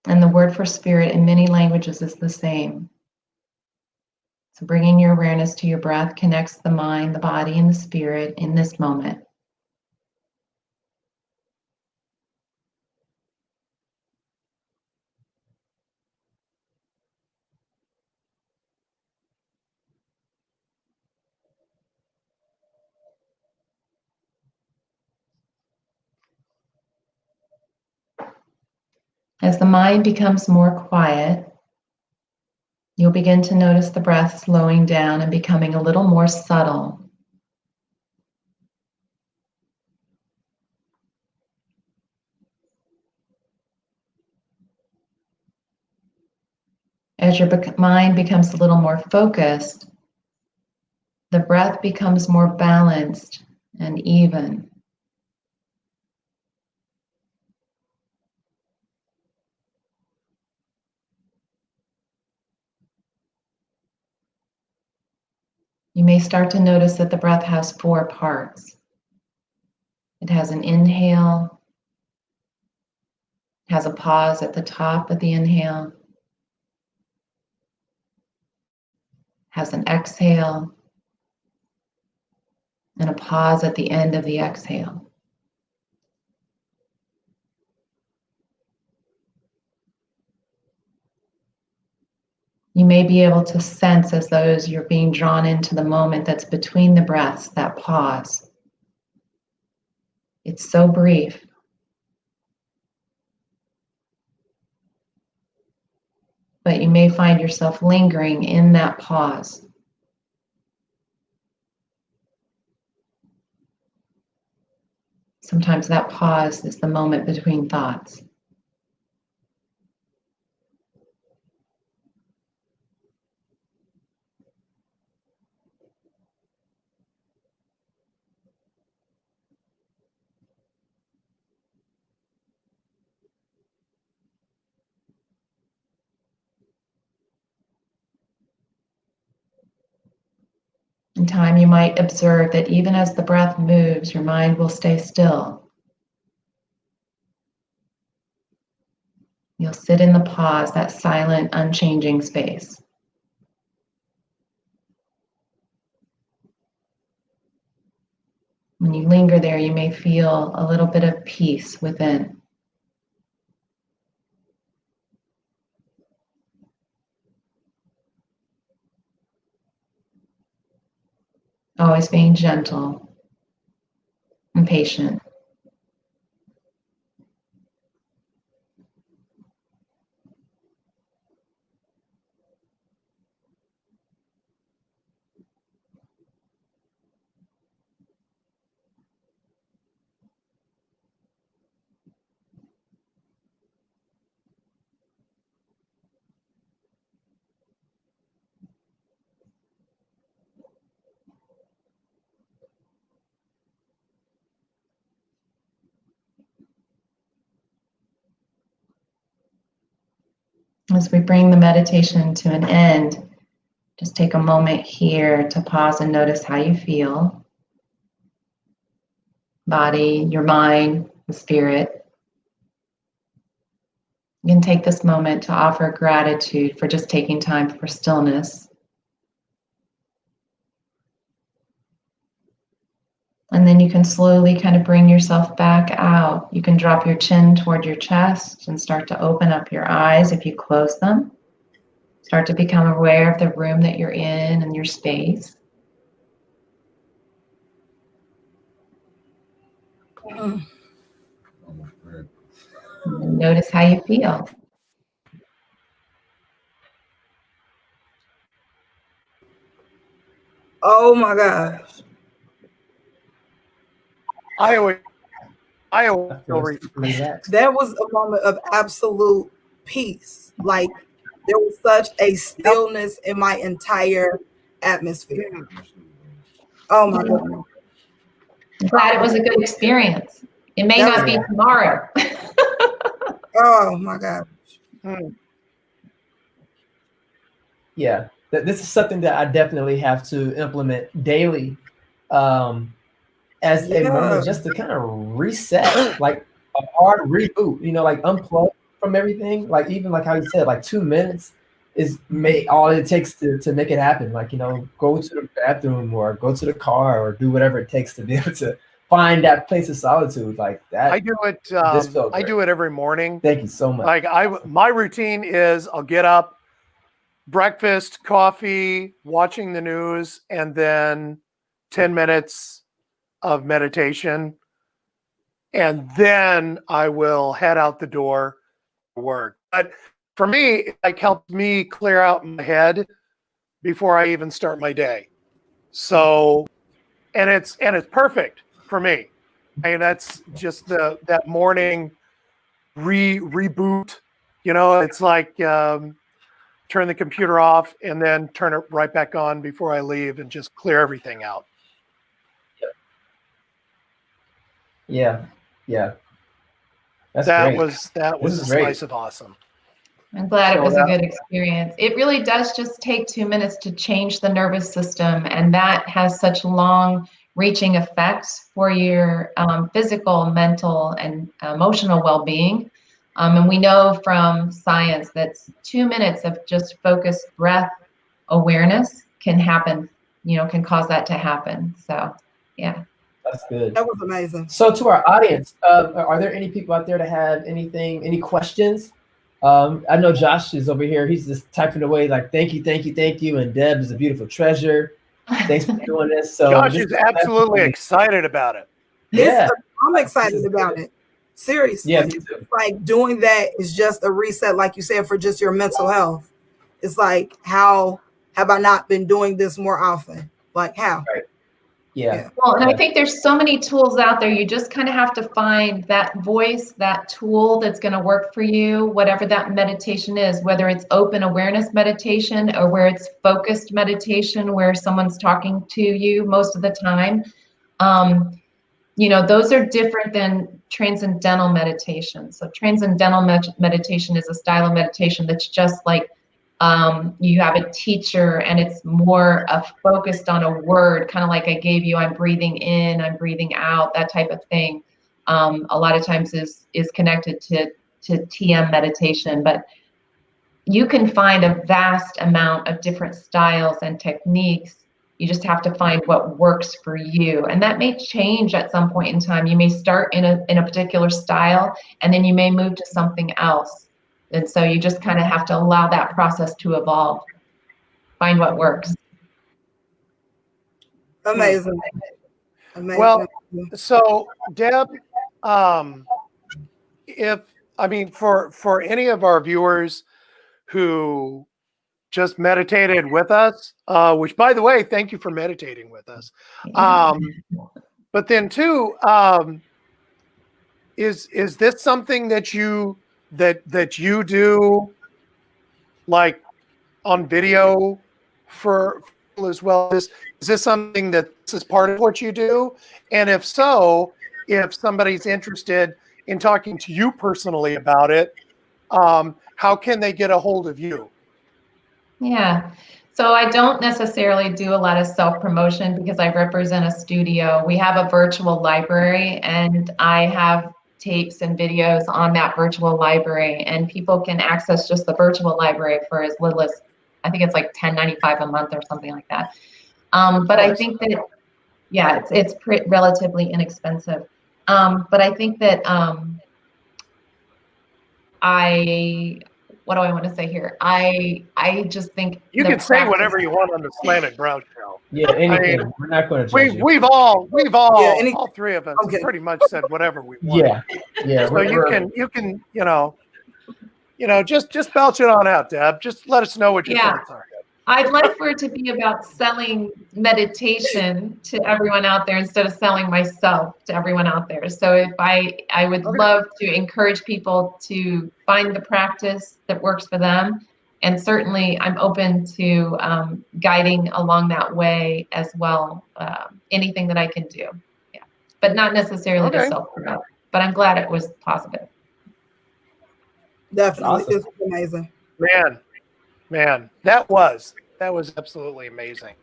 and the word for spirit in many languages is the same. So bringing your awareness to your breath connects the mind, the body, and the spirit in this moment. As the mind becomes more quiet, you'll begin to notice the breath slowing down and becoming a little more subtle. As your mind becomes a little more focused, the breath becomes more balanced and even. You may start to notice that the breath has 4 parts. It has an inhale, has a pause at the top of the inhale, has an exhale, and a pause at the end of the exhale. You may be able to sense as though you're being drawn into the moment that's between the breaths, that pause. It's so brief. But you may find yourself lingering in that pause. Sometimes that pause is the moment between thoughts. In time, you might observe that even as the breath moves, your mind will stay still. You'll sit in the pause, that silent, unchanging space. When you linger there, you may feel a little bit of peace within. Always being gentle and patient. As we bring the meditation to an end, just take a moment here to pause and notice how you feel. Body, your mind, the spirit. You can take this moment to offer gratitude for just taking time for stillness. And then you can slowly kind of bring yourself back out. You can drop your chin toward your chest and start to open up your eyes if you close them. Start to become aware of the room that you're in and your space. And notice how you feel. Oh my gosh. I always feel relaxed. That was a moment of absolute peace. Like there was such a stillness in my entire atmosphere. Oh my goodness. I'm glad it was a good experience. It may not be tomorrow. Oh my God. Yeah, this is something that I definitely have to implement daily, as a moment just to kind of reset, like a hard reboot, like unplug from everything. Like even like how you said, like 2 minutes is all it takes to make it happen. Like, go to the bathroom or go to the car or do whatever it takes to be able to find that place of solitude like that. I do it. I do it every morning. Thank you so much. Like my routine is I'll get up, breakfast, coffee, watching the news, and then 10 minutes of meditation. And then I will head out the door to work. But for me, it like helps me clear out my head before I even start my day. So, and it's perfect for me. I mean, that's just that morning reboot. It's like turn the computer off and then turn it right back on before I leave and just clear everything out. Yeah. That great. was a great. slice of awesome. I'm glad it was a good experience. It really does just take 2 minutes to change the nervous system, and that has such long-reaching effects for your physical, mental, and emotional well-being. And we know from science that 2 minutes of just focused breath awareness can happen, can cause that to happen. So, yeah. That's good. That was amazing. So to our audience, are there any people out there that have any questions? I know Josh is over here. He's just typing away like, thank you. And Deb is a beautiful treasure. Thanks for doing this. So Josh is absolutely excited about it. Yeah. I'm excited about it. Seriously. Yeah, me too. Like doing that is just a reset, like you said, for just your mental health. It's like, how have I not been doing this more often? Like how? Right. Yeah. Well, and I think there's so many tools out there. You just kind of have to find that voice, that tool that's going to work for you, whatever that meditation is, whether it's open awareness meditation or where it's focused meditation, where someone's talking to you most of the time. Those are different than transcendental meditation. So transcendental meditation is a style of meditation that's just like you have a teacher and it's more focused on a word, kind of like I gave you, I'm breathing in, I'm breathing out, that type of thing. A lot of times is connected to TM meditation, but you can find a vast amount of different styles and techniques. You just have to find what works for you. And that may change at some point in time. You may start in a particular style and then you may move to something else. And so you just kind of have to allow that process to evolve, find what works. Amazing. Well, so Deb, for any of our viewers who just meditated with us, which by the way, thank you for meditating with us. But then too, is this something that you do like on video for people as well? Is this something that this is part of what you do? And if so, if somebody's interested in talking to you personally about it, how can they get a hold of you? Yeah. So I don't necessarily do a lot of self-promotion because I represent a studio. We have a virtual library and I have tapes and videos on that virtual library, and people can access just the virtual library for as little as, I think it's like $10.95 a month or something like that. But I think that, yeah, it's relatively inexpensive. But I think that what do I want to say here? I just think you can say whatever you want on the Slanted Brow Show. Yeah, anything. We're not going to judge you. We've all all three of us pretty much said whatever we want. Yeah. So you can just belch it on out, Deb. Just let us know what your thoughts are. I'd like for it to be about selling meditation to everyone out there instead of selling myself to everyone out there. So if I would love to encourage people to find the practice that works for them. And certainly I'm open to guiding along that way as well. Anything that I can do. Yeah. But not necessarily to self-promote. but I'm glad it was positive. Definitely. Awesome. It's amazing. Man, that was absolutely amazing.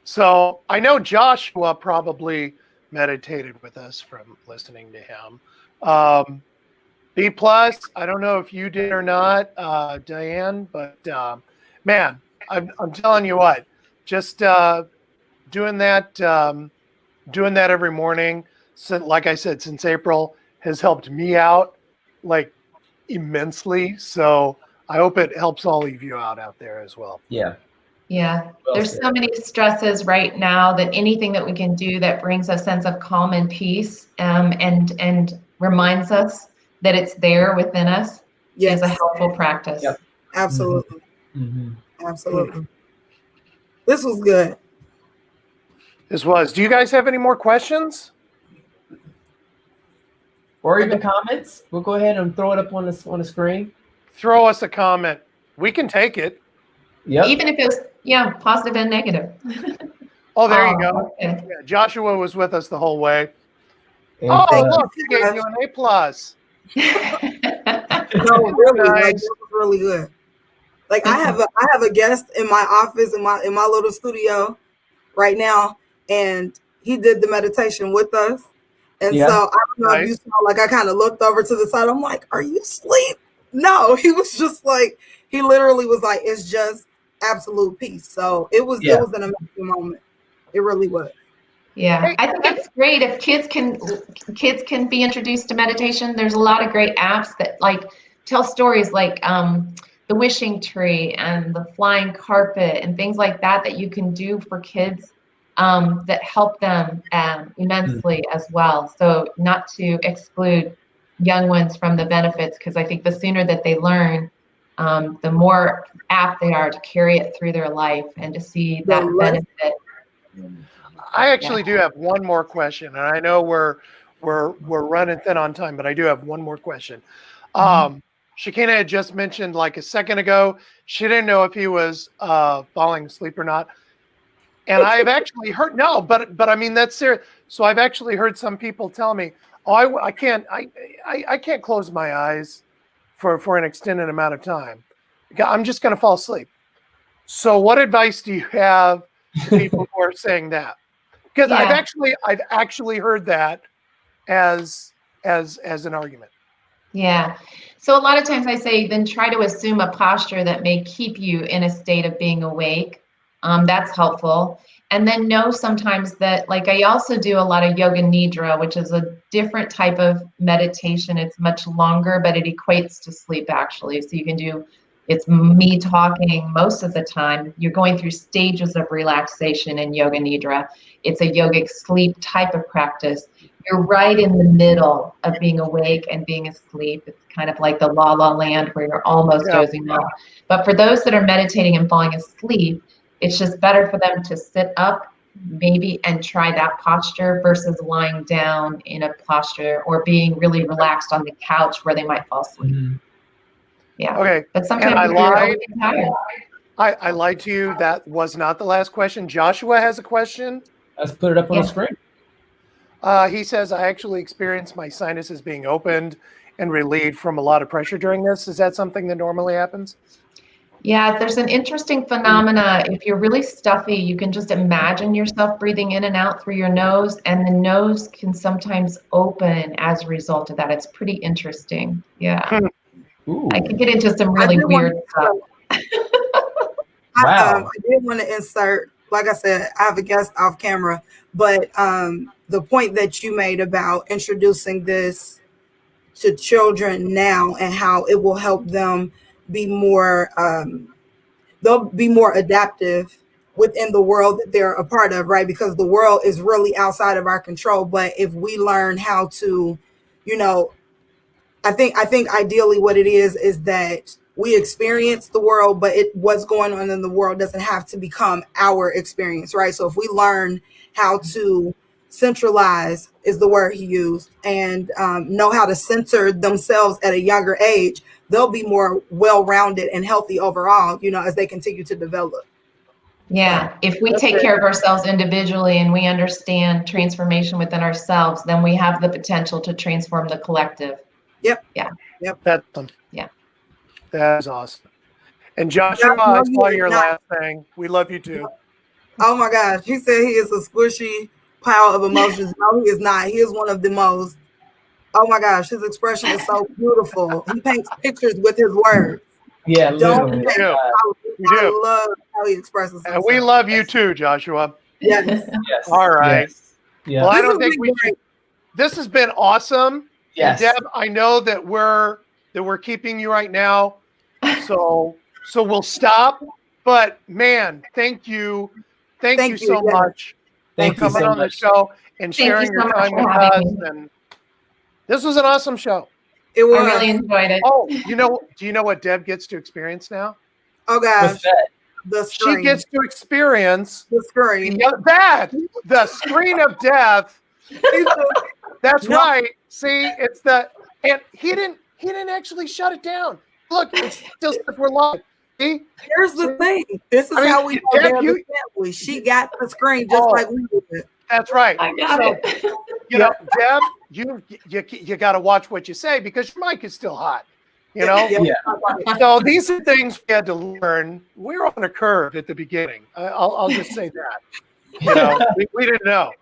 So I know Joshua probably meditated with us from listening to him. B+, I don't know if you did or not, Diane, but man, I'm telling you what, just doing that every morning, like I said, since April, has helped me out like immensely. So I hope it helps all of you out there as well. Yeah. Yeah, Well there's said. so many stresses right now that anything that we can do that brings a sense of calm and peace, and reminds us that it's there within us is a helpful practice. Yep. Absolutely. Mm-hmm. Absolutely. This was good. Do you guys have any more questions? Or even comments? We'll go ahead and throw it up on the screen. Throw us a comment. We can take it. Yep. Even if it's positive and negative. Oh, there you go. Okay. Yeah, Joshua was with us the whole way. And, Look, he gave you an A+. No, really, like, it was really good. Like I have a guest in my office in my little studio right now, and he did the meditation with us. And so I don't know if you saw, like I kind of looked over to the side. I'm like, "Are you asleep?" No, he was just like, he literally was like, "It's just absolute peace." So it was an amazing moment. It really was. Yeah, I think it's great if kids can be introduced to meditation. There's a lot of great apps that like tell stories like the wishing tree and the flying carpet and things like that you can do for kids that help them immensely as well. So not to exclude young ones from the benefits, because I think the sooner that they learn, the more apt they are to carry it through their life and to see that benefit. I actually do have one more question, and I know we're running thin on time, but I do have one more question. Shekinah had just mentioned like a second ago, she didn't know if he was falling asleep or not. And I've actually heard but I mean that's serious. So I've actually heard some people tell me, "Oh, I can't close my eyes for an extended amount of time. I'm just going to fall asleep." So what advice do you have to people who are saying that? Because I've actually heard that as an argument. Yeah. So a lot of times I say, then try to assume a posture that may keep you in a state of being awake. That's helpful. And then know sometimes that, like I also do a lot of yoga nidra, which is a different type of meditation. It's much longer, but it equates to sleep actually. So you can do, it's me talking most of the time. You're going through stages of relaxation in yoga nidra. It's a yogic sleep type of practice. You're right in the middle of being awake and being asleep. It's kind of like the la la land where you're almost dozing off. But for those that are meditating and falling asleep, it's just better for them to sit up maybe and try that posture versus lying down in a posture or being really relaxed on the couch where they might fall asleep. Yeah. Okay. But sometimes I lied. Tired. I lied to you. That was not the last question. Joshua has a question. Let's put it up on the screen. He says, "I actually experienced my sinuses being opened and relieved from a lot of pressure during this. Is that something that normally happens?" Yeah, there's an interesting phenomena. If you're really stuffy, you can just imagine yourself breathing in and out through your nose, and the nose can sometimes open as a result of that. It's pretty interesting. Yeah. Ooh. I can get into some really weird stuff. I did want to insert, like I said, I have a guest off camera, but the point that you made about introducing this to children now and how it will help them be more, they'll be more adaptive within the world that they're a part of, right? Because the world is really outside of our control. But if we learn how to, I think ideally what it is that we experience the world, but what's going on in the world doesn't have to become our experience, right? So if we learn how to centralize, is the word he used, and know how to center themselves at a younger age, they'll be more well-rounded and healthy overall, as they continue to develop. Yeah, if we take care of ourselves individually and we understand transformation within ourselves, then we have the potential to transform the collective. Yep. Yeah. Yep. That's Yeah. That is awesome. And Joshua, I saw your last thing. We love you too. Oh my gosh. He said he is a squishy pile of emotions. No, he is not. He is one of the most. Oh my gosh. His expression is so beautiful. He paints pictures with his words. Yeah, literally. I love how he expresses himself. And we love you too, Joshua. Yes. Yes. All right. Yes. Yeah. Well, I don't think we should. This has been awesome. Yes. And Deb, I know that we're keeping you right now. So we'll stop. But man, thank you. Thank you so much for coming on the show and sharing your time with us. And this was an awesome show. It was. I really enjoyed it. Oh, do you know what Deb gets to experience now? Oh gosh. The screen. She gets to experience the screen. The screen of death. That's right. See, it's and he didn't actually shut it down. Look, it's still we're live. See? Here's the thing. This is how we know Deb family. She got the screen just like we did. That's right. I got it. You know, Deb, you got to watch what you say because your mic is still hot. You know. Yeah. So these are things we had to learn. We were on a curve at the beginning. I'll just say that. You know, we didn't know.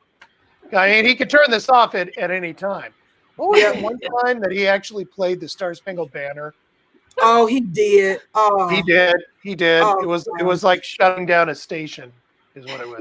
I mean, he could turn this off at any time. What was that one time that he actually played the Star Spangled Banner? Oh, he did. Oh, he did. Oh, it was like shutting down a station, is what it was.